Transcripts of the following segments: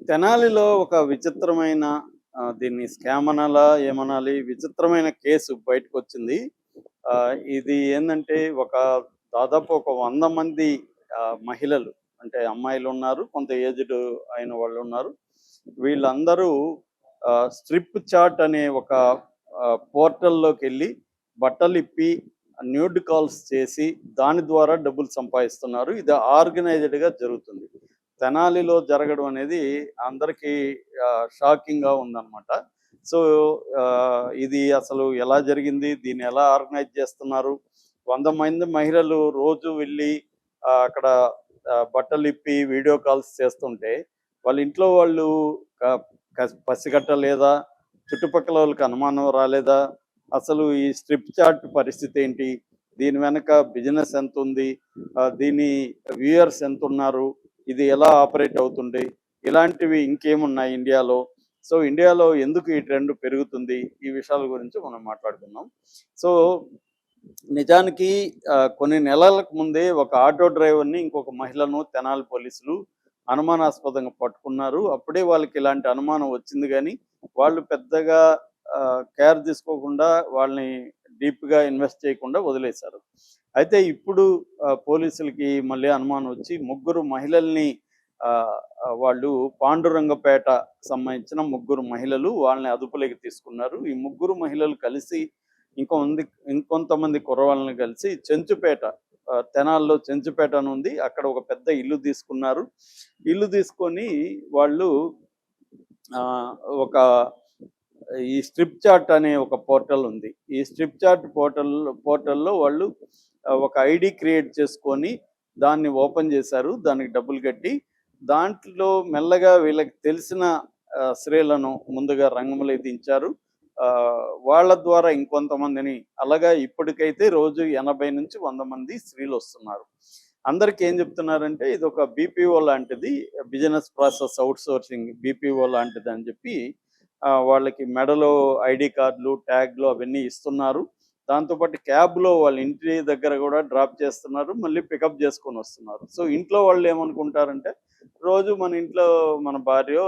తెనాలిలో ఒక విచిత్రమైన దీన్ని స్కామ్ అనాలా? ఏమనాలి? విచిత్రమైన కేసు బయటకొచ్చింది. ఇది ఏందంటే దాదాపు ఒక 100 మంది మహిళలు అంటే అమ్మాయిలున్నారు. కొంత ఏజ్డ్ అయిన వాళ్ళున్నారు. వీళ్ళందరూ స్ట్రిప్ చాట్ అనే ఒక పోర్టల్‌లోకెళ్ళి బట్టలిప్పి న్యూడ్ కాల్స్ చేసి దాని ద్వారా డబ్బులు సంపాదిస్తున్నారు. ఇది ఆర్గనైజ్డ్‌గా జరుగుతుంది. తెనాలిలో జరగడం అనేది అందరికీ షాకింగ్‌గా ఉందన్నమాట. సో, ఇది అసలు ఎలా జరిగింది? దీన్ని ఎలా ఆర్గనైజ్ చేస్తున్నారు? 100 మంది మహిళలు రోజు వెళ్ళి అక్కడ బట్టలిప్పి వీడియో కాల్స్ చేస్తుంటే, వాళ్ళ ఇంట్లో వాళ్ళు క కస్ పసిగట్టలేదా? చుట్టుపక్కల వాళ్ళకి అనుమానం రాలేదా? అసలు ఈ స్ట్రిప్ చాట్ పరిస్థితి ఏంటి? దీని వెనక బిజినెస్ ఎంతుంది? దీని వ్యూయర్స్ ఎంతున్నారు? ఇది ఎలా ఆపరేట్ అవుతుంది? ఇలాంటివి ఇంకేమున్నాయి ఇండియాలో? సో, ఇండియాలో ఎందుకు ఈ ట్రెండ్ పెరుగుతుంది? ఈ విషయాల గురించి మనం మాట్లాడుకుందాం. సో, నిజానికి కొన్ని నెలలకు ముందే ఒక ఆటో డ్రైవర్‌ని, ఇంకొక మహిళను తెనాలి పోలీసులు అనుమానాస్పదంగా పట్టుకున్నారు. అప్పుడే వాళ్ళకి ఇలాంటి అనుమానం వచ్చింది గానీ, వాళ్ళు పెద్దగా కేర్ తీసుకోకుండా వాళ్ళని డీప్‌గా ఇన్వెస్ట్ చేయకుండా వదిలేశారు. అయితే ఇప్పుడు పోలీసులకి మళ్ళీ అనుమానం వచ్చి ముగ్గురు మహిళల్ని ఆహ్, వాళ్ళు పాండురంగపేట సంబంధించిన ముగ్గురు మహిళలు వాళ్ళని అదుపులోకి తీసుకున్నారు. ఈ ముగ్గురు మహిళలు కలిసి ఇంకొంతమంది కుర్రవాళ్ళని కలిసి చెంచుపేట తెనాలిలో చెంచుపేట అని ఉంది. అక్కడ ఒక పెద్ద ఇల్లు తీసుకున్నారు. ఇల్లు తీసుకొని వాళ్ళు ఆహ్, ఒక ఈ స్ట్రిప్ చాట్ అనే ఒక పోర్టల్ ఉంది. ఈ స్ట్రిప్ చాట్ పోర్టల్‌లో వాళ్ళు ఒక ఐడీ క్రియేట్ చేసుకొని దాన్ని ఓపెన్ చేశారు. దానికి డబ్బులు కట్టి దాంట్లో మెల్లగా వీళ్ళకి తెలిసిన స్త్రీలను ముందుగా రంగంలోకి దించారు. వాళ్ళ ద్వారా ఇంకొంతమందిని అలాగా ఇప్పటికైతే రోజు 80-100 మంది స్త్రీలొస్తున్నారు. అందరికి ఏం చెప్తున్నారంటే ఇదొక బీపీఓ లాంటిది. బిజినెస్ ప్రాసెస్ ఔట్‌సోర్సింగ్ బీపీఓ లాంటిదని చెప్పి వాళ్ళకి మెడలో ఐడీ కార్డులు, ట్యాగ్‌లు అవన్నీ ఇస్తున్నారు. దాంతో పాటు క్యాబ్‌లో వాళ్ళ ఇంటి దగ్గర గూడా డ్రాప్ చేస్తున్నారు. మళ్ళీ పికప్ చేసుకొనొస్తున్నారు. సో, ఇంట్లో వాళ్ళేమనుకుంటారంటే రోజు మన ఇంట్లో మన భార్యో,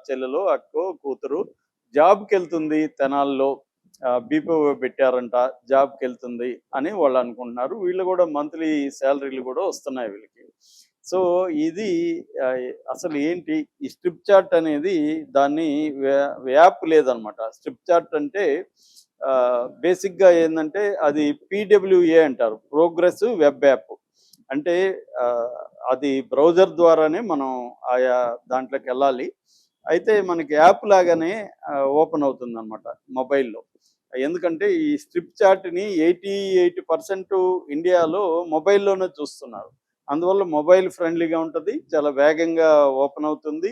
చెల్లెలో, అక్కో, కూతురు జాబ్‌కెళ్తుంది తెనాల్లో. బీపీఓ పెట్టారంట. జాబ్‌కెళ్తుంది అని వాళ్ళనుకుంటున్నారు. వీళ్ళు గూడా మంత్లీ సాలరీలు గూడా వస్తున్నాయి వీళ్ళకి. సో, ఇది అసలు ఏంటి? ఈ స్ట్రిప్ చాట్ అనేది దాన్ని యాప్ లేదనమాట. స్ట్రిప్ చాట్ అంటే బేసిక్‌గా ఏందంటే అది పీడబ్ల్యూఏ అంటారు. Progress web app. అంటే ఆహ్, అది బ్రౌజర్ ద్వారానే మనం ఆయా దాంట్లోకెళ్ళాలి. అయితే మనకి యాప్ లాగానే ఓపెన్ అవుతుందనమాట మొబైల్‌లో. ఎందుకంటే ఈ స్ట్రిప్ చాట్‌ని 88% ఇండియాలో మొబైల్‌లోనే చూస్తున్నారు. అందువల్ల మొబైల్ ఫ్రెండ్లీగా ఉంటది. చాలా వేగంగా ఓపెన్ అవుతుంది.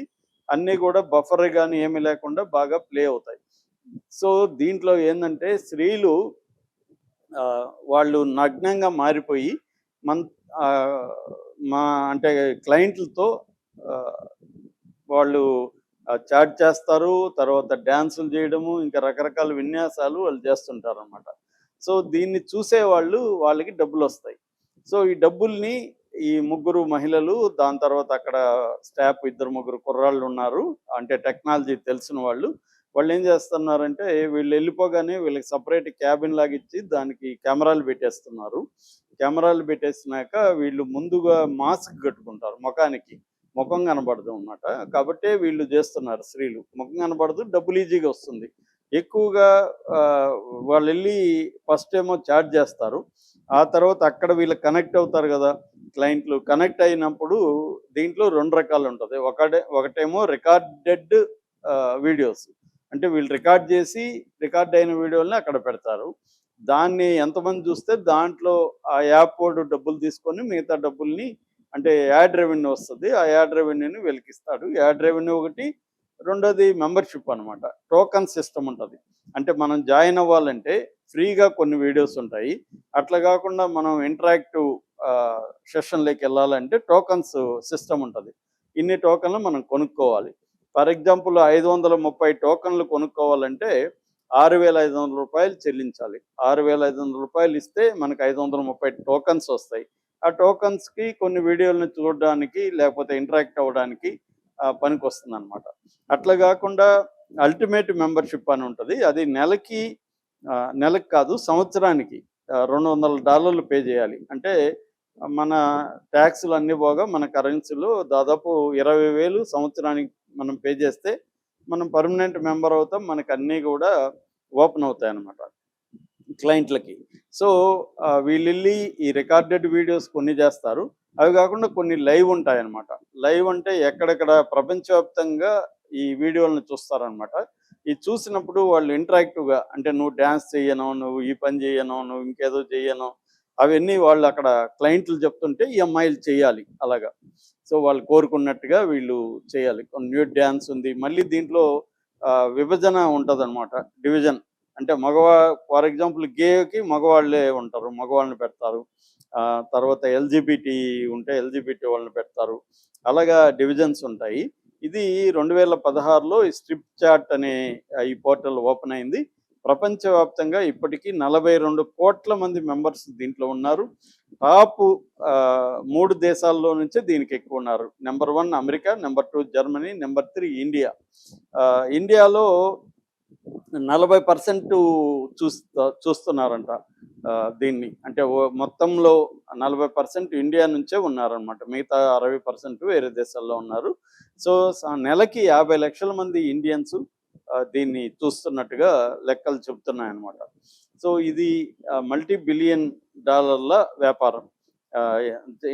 అన్నీ గూడా బఫర్ గాని ఏమీ లేకుండా బాగా ప్లే అవుతాయి. సో, దీంట్లో ఏందంటే స్త్రీలు వాళ్ళు నగ్నంగా మారిపోయి మన్ ఆహ్, మా అంటే క్లయింట్లతో ఆహ్, వాళ్ళు చాట్ చేస్తారు. తర్వాత డాన్సులు జేయడము, ఇంకా రకరకాల విన్యాసాలు వాళ్ళు చేస్తుంటారనమాట. సో, దీన్ని చూసేవాళ్ళు వాళ్ళకి డబ్బులొస్తాయి. సో, ఈ డబ్బుల్ని ఈ ముగ్గురు మహిళలు, దాని తర్వాత అక్కడ స్టాఫ్ ఇద్దరు, ముగ్గురు కుర్రాళ్ళున్నారు. అంటే టెక్నాలజీ తెలిసిన వాళ్ళు. వాళ్ళేం చేస్తున్నారంటే వీళ్ళెళ్ళిపోగానే వీళ్ళకి సెపరేట్ క్యాబిన్ లాగిచ్చి దానికి కెమెరాలు పెట్టేస్తున్నారు. కెమెరాలు పెట్టేసినాక వీళ్ళు ముందుగా మాస్క్ కట్టుకుంటారు మొఖానికి. మొఖం కనబడదు అనమాట. కాబట్టే వీళ్ళు జేస్తున్నారు స్త్రీలు. మొఖం కనబడదు, డబ్బులు ఈజీగా వస్తుంది. ఎక్కువగా ఆహ్, వాళ్ళెళ్ళి ఫస్టేమో చాట్ జేస్తారు. ఆ తర్వాత అక్కడ వీళ్ళు కనెక్ట్ అవుతారు గదా! క్లయింట్లు. కనెక్ట్ అయినప్పుడు దీంట్లో 2 రకాలుంటది. ఒకటేమో రికార్డెడ్ వీడియోస్. అంటే వీళ్ళు రికార్డ్ జేసి, రికార్డ్ అయిన వీడియోలని అక్కడ పెడతారు. దాన్ని ఎంతమంది జూస్తే దాంట్లో ఆ యాప్ వోడు డబ్బులు తీసుకొని మిగతా డబ్బుల్ని అంటే యాడ్ రెవెన్యూ వస్తది. ఆ యాడ్ రెవెన్యూని వీళ్ళకిస్తాడు. యాడ్ రెవెన్యూ ఒకటి, రెండోది మెంబర్‌షిప్ అనమాట. టోకెన్ సిస్టమ్ ఉంటది. అంటే మనం జాయిన్ అవ్వాలంటే ఫ్రీగా కొన్ని వీడియోస్ ఉంటాయి. అట్లా గాకుండా మనం ఇంటరాక్టివ్ సెషన్‌లోకెళ్ళాలంటే టోకెన్స్ సిస్టమ్ ఉంటది. ఇన్ని టోకెన్‌లు మనం కొనుక్కోవాలి. ఫర్ ఎగ్జాంపుల్ 530 టోకెన్‌లు కొనుక్కోవాలంటే రూ. 6,500 చెల్లించాలి. రూ. 6,500 ఇస్తే మనకు 530 టోకెన్స్ వస్తాయి. ఆ టోకెన్స్‌కి కొన్ని వీడియోలను చూడడానికి, లేకపోతే ఇంటరాక్ట్ అవ్వడానికి పనికొస్తుంది అనమాట. అట్లా కాకుండా అల్టిమేట్ మెంబర్షిప్ అని ఉంటుంది. అది నెలకి కాదు, సంవత్సరానికి $200 పే చేయాలి. అంటే మన ట్యాక్సులు అన్నీ పోగా మన కరెన్సీలో దాదాపు 20,000 సంవత్సరానికి మనం పే చేస్తే మనం పర్మనెంట్ మెంబర్ అవుతాం. మనకు అన్నీ కూడా ఓపెన్ అవుతాయి అన్నమాట క్లయింట్లకి. సో వీళ్ళెళ్ళి ఈ రికార్డెడ్ వీడియోస్ కొన్ని చేస్తారు. అవి కాకుండా కొన్ని లైవ్ ఉంటాయన్నమాట. లైవ్ అంటే ఎక్కడెక్కడ ప్రపంచవ్యాప్తంగా ఈ వీడియోలను చూస్తారనమాట. ఇది చూసినప్పుడు వాళ్ళు ఇంటరాక్టివ్‌గా, అంటే నువ్వు డాన్స్ చెయ్యను, నువ్వు ఈ పని చెయ్యను, నువ్వు ఇంకేదో చెయ్యను, అవన్నీ వాళ్ళు అక్కడ క్లయింట్లు చెప్తుంటే ఈ అమ్మాయిలు చేయాలి అలాగా. సో వాళ్ళు కోరుకున్నట్టుగా వీళ్ళు చేయాలి. న్యూడ్ డాన్స్ ఉంది. మళ్ళీ దీంట్లో విభజన ఉంటదనమాట. డివిజన్. అంటే ఫర్ ఎగ్జాంపుల్ గేకి మగవాళ్ళే ఉంటారు. మగవాళ్ళని పెడతారు. తర్వాత ఎల్‌జిబిటీ ఉంటే ఎల్‌జిబిటీ వాళ్ళని పెడతారు. అలాగా డివిజన్స్ ఉంటాయి. ఇది 2016లో ఈ స్ట్రిప్ చాట్ అనే ఈ పోర్టల్ ఓపెన్ అయింది. ప్రపంచవ్యాప్తంగా ఇప్పటికీ 42 కోట్ల మంది మెంబర్స్ దీంట్లో ఉన్నారు. టాప్ 3 దేశాల్లో నుంచే దీనికి ఎక్కువ ఉన్నారు. Number 1 America, number 2 Germany, number 3 India. ఇండియాలో 40% చూస్తున్నారంట దీన్ని. అంటే మొత్తంలో 40% ఇండియా నుంచే ఉన్నారనమాట. మిగతా 60% వేరే దేశాల్లో ఉన్నారు. సో నెలకి 50 లక్షల మంది ఇండియన్స్ దీన్ని చూస్తున్నట్టుగా లెక్కలు చెప్తున్నాయన్నమాట. సో ఇది మల్టీ బిలియన్ డాలర్ల వ్యాపారం.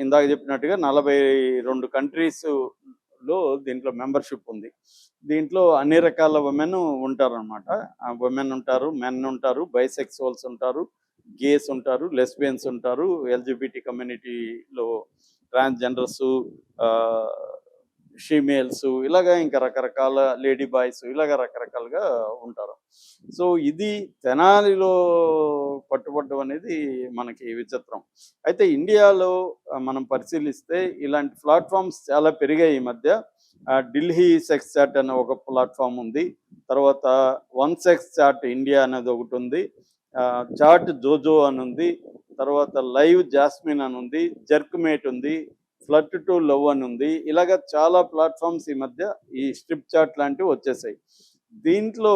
ఇందాక చెప్పినట్టుగా 42 కంట్రీస్లో దీంట్లో మెంబర్షిప్ ఉంది. దీంట్లో అన్ని రకాల ఉమెన్ ఉంటారనమాట. ఉమెన్ ఉంటారు, మెన్ ఉంటారు, బైసెక్సువల్స్ ఉంటారు, గేస్ ఉంటారు, లెస్బియన్స్ ఉంటారు, ఎల్‌జిబిటీ కమ్యూనిటీలో ట్రాన్స్‌జెండర్స్, ఫీమేల్స్, ఇలాగా ఇంకా రకరకాల లేడీ బాయ్స్, ఇలాగ రకరకాలుగా ఉంటారు. సో ఇది తెనాలిలో పట్టుబడ్డం అనేది మనకి విచిత్రం. అయితే ఇండియాలో మనం పరిశీలిస్తే ఇలాంటి ప్లాట్ఫామ్స్ చాలా పెరిగాయి ఈ మధ్య. ఢిల్లీ సెక్స్ చాట్ అనే ఒక ప్లాట్ఫామ్ ఉంది. తర్వాత వన్ సెక్స్ చాట్ ఇండియా అనేది ఒకటి ఉంది. చాట్ జోజో అని ఉంది. తర్వాత లైవ్ జాస్మిన్ అని ఉంది. జర్క్మేట్ ఉంది. ఫ్లర్ట్ టు లవ్ అని ఉంది. ఇలాగ చాలా ప్లాట్ఫామ్స్ ఈ మధ్య ఈ స్ట్రిప్ చాట్ లాంటివి వచ్చేసాయి. దీంట్లో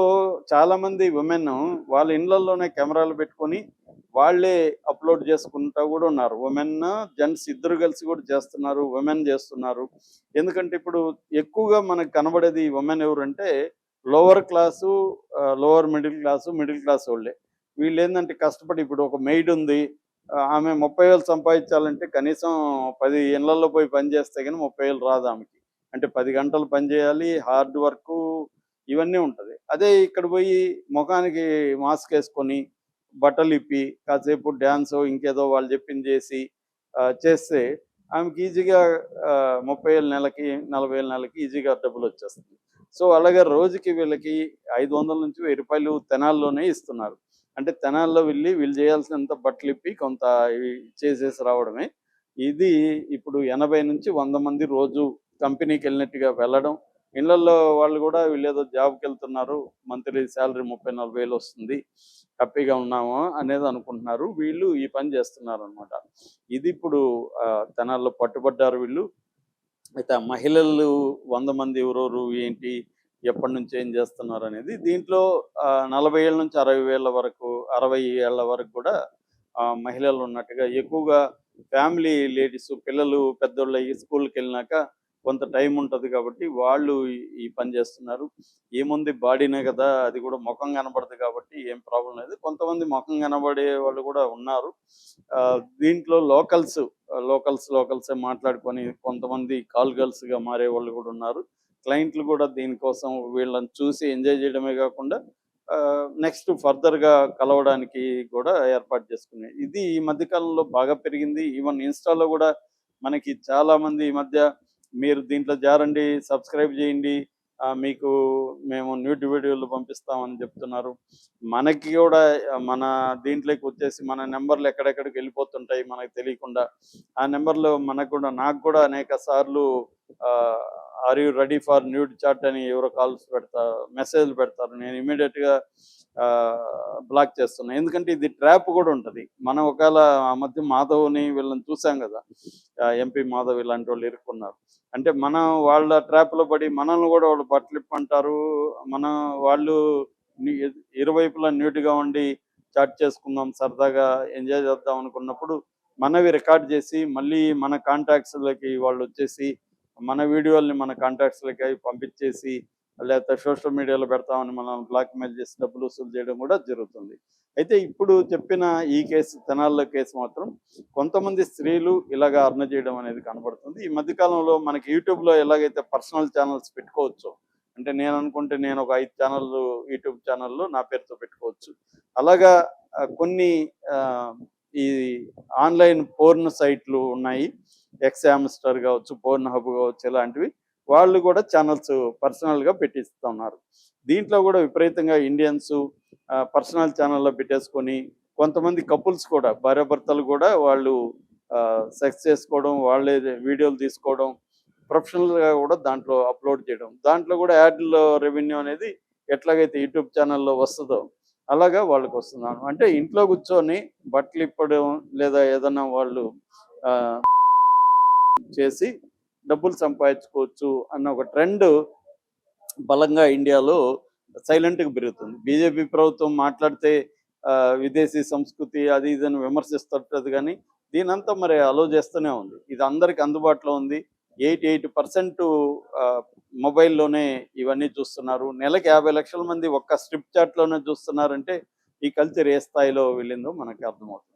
చాలామంది ఉమెన్ వాళ్ళ ఇళ్లలోనే కెమెరాలు పెట్టుకొని వాళ్ళే అప్లోడ్ చేసుకుంటూ కూడా ఉన్నారు. ఉమెన్, జెంట్స్ ఇద్దరు కలిసి కూడా చేస్తున్నారు. ఉమెన్ చేస్తున్నారు. ఎందుకంటే ఇప్పుడు ఎక్కువగా మనకు కనబడేది ఉమెన్ ఎవరంటే lower class, lower middle class వాళ్ళే. వీళ్ళు ఏంటంటే కష్టపడి, ఇప్పుడు ఒక మెయిడ్ ఉంది, ఆమె 30,000 సంపాదించాలంటే కనీసం 10 ఇళ్లల్లో పోయి పని చేస్తే కానీ 30,000 రాదు ఆమెకి. అంటే 10 గంటలు పని చేయాలి, హార్డ్ వర్క్, ఇవన్నీ ఉంటుంది. అదే ఇక్కడ పోయి ముఖానికి మాస్క్ వేసుకొని బట్టలు ఇప్పి కాసేపు డ్యాన్సో ఇంకేదో వాళ్ళు చెప్పింది చేసి చేస్తే ఆమెకి ఈజీగా 30,000 నెలకి, 40,000 నెలకి ఈజీగా డబ్బులు వచ్చేస్తుంది. సో అలాగే రోజుకి వీళ్ళకి 500 నుంచి 1000 రూపాయలు తెనాల్లోనే ఇస్తున్నారు. అంటే తెనాల్లో వీళ్ళు చేయాల్సినంత బట్టలు ఇప్పి కొంత చేసేసి రావడమే. ఇది ఇప్పుడు 80 నుంచి 100 మంది రోజు కంపెనీకి వెళ్ళినట్టుగా వెళ్ళడం. ఇళ్లల్లో వాళ్ళు కూడా వీళ్ళేదో జాబ్కి వెళ్తున్నారు, మంత్లీ శాలరీ 30,000-40,000 వస్తుంది, హ్యాపీగా ఉన్నాము అనేది అనుకుంటున్నారు. వీళ్ళు ఈ పని చేస్తున్నారు అనమాట. ఇది ఇప్పుడు తెనాల్లో పట్టుబడ్డారు వీళ్ళు. అయితే ఆ మహిళలు 100 మంది ఎవరెవరు, ఏంటి, ఎప్పటి నుంచి ఏం చేస్తున్నారు అనేది దీంట్లో 40 ఏళ్ళ నుంచి 60 ఏళ్ళ వరకు కూడా మహిళలు ఉన్నట్టుగా, ఎక్కువగా ఫ్యామిలీ లేడీస్, పిల్లలు పెద్దోళ్ళు అయ్యి స్కూల్కి వెళ్ళినాక కొంత టైం ఉంటుంది కాబట్టి వాళ్ళు ఈ పని చేస్తున్నారు. ఏముంది, బాడీనే కదా, అది కూడా ముఖం కనబడదు కాబట్టి ఏం ప్రాబ్లం లేదు. కొంతమంది ముఖం కనబడే వాళ్ళు కూడా ఉన్నారు. దీంట్లో లోకల్సే మాట్లాడుకొని కొంతమంది కాల్ గర్ల్స్గా మారే వాళ్ళు కూడా ఉన్నారు. క్లయింట్లు కూడా దీనికోసం వీళ్ళని చూసి ఎంజాయ్ చేయడమే కాకుండా నెక్స్ట్ ఫర్దర్గా కలవడానికి కూడా ఏర్పాటు చేసుకున్నాయి. ఇది ఈ మధ్యకాలంలో బాగా పెరిగింది. ఈవెన్ ఇన్స్టాలో కూడా మనకి చాలామంది ఈ మధ్య మీరు దీంట్లో జారండి, సబ్స్క్రైబ్ చేయండి, మీకు మేము న్యూడ్ వీడియోలు పంపిస్తామని చెప్తున్నారు. మనకి కూడా మన దీంట్లోకి వచ్చేసి మన నెంబర్లు ఎక్కడెక్కడికి వెళ్ళిపోతుంటాయి మనకు తెలియకుండా. ఆ నెంబర్లో నాకు కూడా అనేక సార్లు are you ready for nude chat అని ఎవరో కాల్స్ మెసేజ్లు పెడతారు. నేను ఇమీడియట్గా బ్లాక్ చేస్తున్నా. ఎందుకంటే ఇది ట్రాప్ కూడా ఉంటుంది. మనం ఒకవేళ ఆ మధ్య మాధవ్ని వీళ్ళని చూసాం కదా, ఎంపీ మాధవ్ ఇలాంటి వాళ్ళు ఇరుక్కున్నారు. అంటే మనం వాళ్ళ ట్రాప్లో పడి మనల్ని కూడా వాళ్ళు బట్టలిప్పంటారు. వాళ్ళు ఇరువైపులా న్యూట్గా ఉండి చాట్ చేసుకుందాం, సరదాగా ఎంజాయ్ చేద్దాం అనుకున్నప్పుడు మనవి రికార్డ్ చేసి మళ్ళీ మన కాంటాక్ట్స్లోకి వాళ్ళు వచ్చేసి మన వీడియోల్ని మన కాంటాక్ట్స్లోకి అవి పంపించేసి లేకపోతే సోషల్ మీడియాలో పెడతామని మనం బ్లాక్మెయిల్ చేసి డబ్బులు వసూలు చేయడం కూడా జరుగుతుంది. అయితే ఇప్పుడు చెప్పిన ఈ కేసు, తెనాల్లో కేసు మాత్రం కొంతమంది స్త్రీలు ఇలాగ అర్న్ చేయడం అనేది కనబడుతుంది. ఈ మధ్యకాలంలో మనకి యూట్యూబ్లో ఎలాగైతే పర్సనల్ ఛానల్స్ పెట్టుకోవచ్చు, అంటే నేను అనుకుంటే నేను ఒక 5 ఛానళ్ళు యూట్యూబ్ ఛానళ్ళు నా పేరుతో పెట్టుకోవచ్చు. అలాగా కొన్ని ఈ ఆన్లైన్ పోర్న్ సైట్లు ఉన్నాయి. ఎక్సామ్స్టర్ కావచ్చు, పోర్న్ హబ్ కావచ్చు, ఇలాంటివి వాళ్ళు కూడా ఛానల్స్ పర్సనల్గా పెట్టిస్తున్నారు. దీంట్లో కూడా విపరీతంగా ఇండియన్స్ పర్సనల్ ఛానల్లో పెట్టేసుకొని కొంతమంది కపుల్స్ కూడా భార్యాభర్తలు కూడా వాళ్ళు సెక్స్ చేసుకోవడం, వాళ్ళే వీడియోలు తీసుకోవడం, ప్రొఫెషనల్గా కూడా దాంట్లో అప్లోడ్ చేయడం, దాంట్లో కూడా యాడ్లో రెవెన్యూ అనేది ఎట్లాగైతే యూట్యూబ్ ఛానల్లో వస్తుందో అలాగా వాళ్ళకి వస్తున్నాను. అంటే ఇంట్లో కూర్చొని బట్టలు ఇప్పడం లేదా ఏదన్నా వాళ్ళు చేసి డబ్బులు సంపాదించుకోవచ్చు అన్న ఒక ట్రెండ్ బలంగా ఇండియాలో సైలెంట్గా పెరుగుతుంది. బీజేపీ ప్రభుత్వం మాట్లాడితే విదేశీ సంస్కృతి అది ఇదని విమర్శిస్తుంటుంది, కానీ దీనంతా మరి అలో చేస్తూనే ఉంది. ఇది అందరికి అందుబాటులో ఉంది. 88% మొబైల్లోనే ఇవన్నీ చూస్తున్నారు. నెలకి 50 లక్షల మంది ఒక్క స్ట్రిప్ చాట్లోనే చూస్తున్నారంటే ఈ కల్చర్ ఏ స్థాయిలో వెళ్ళిందో మనకి అర్థమవుతుంది.